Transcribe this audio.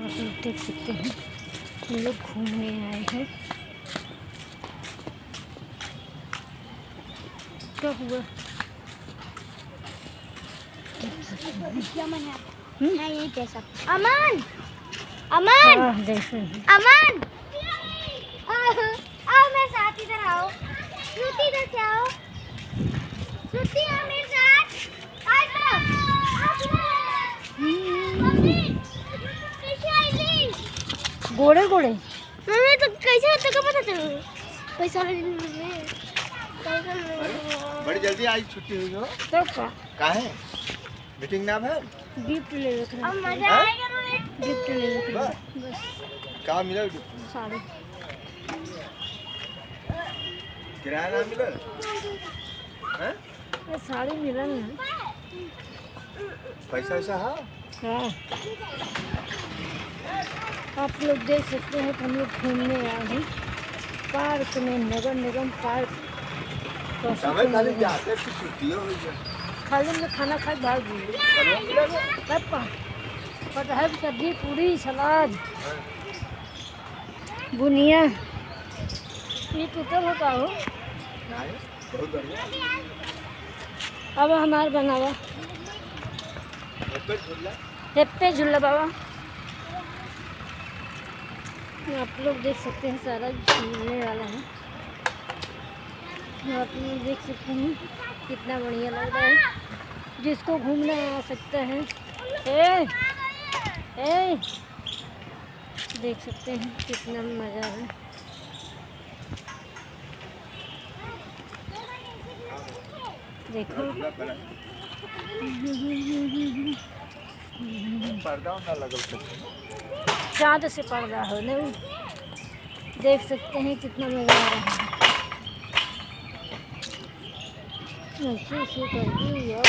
आप लोग देख सकते हैं हम लोग घूमने आए हैं। क्या हुआ? मैं यही कह सकता। अमन, अमन, अमन, आओ मेरे साथ, इधर आओ। श्रुति इधर से आओ। श्रुति आओ मेरे साथ। कैसे आएगी? गोड़े गोड़े मम्मी तो कैसे होता का पता चल पैसा बड़ी जल्दी आई छुट्टी हुई हो तो का है मीटिंग नाम है गिफ्ट ले लेते हैं। अब मजा आएगा ना। गिफ्ट ले लेते हैं बस। का मिला गिफ्ट में? साड़ी किराया ना मिला हैं? ये साड़ी मिला ना। पैसा वैसा है? हाँ आप लोग देख सकते हैं कि हम लोग घूमने आए हैं पार्क में, नगर निगम पार्क। समय खाली जाते फिर छुट्टी हो गई खाली में खाना खाए भाग गए। कटहल सब्जी, पूरी, सलाद, बुनिया। ये टूटल होता हो बहुत बढ़िया अब हमारा बनावा हेप्पे झूला बाबा। आप लोग देख सकते हैं सारा झूलने वाला है। आप लोग देख सकते हैं कितना बढ़िया लग रहा है। जिसको घूमना आ सकता है। ए देख सकते हैं कितना मज़ा है। देखो पर्दा ना लगल चाँद से पर्दा हो नहीं। देख सकते हैं कितना मज़ा आ रहा है। ऐसे कर दी यार।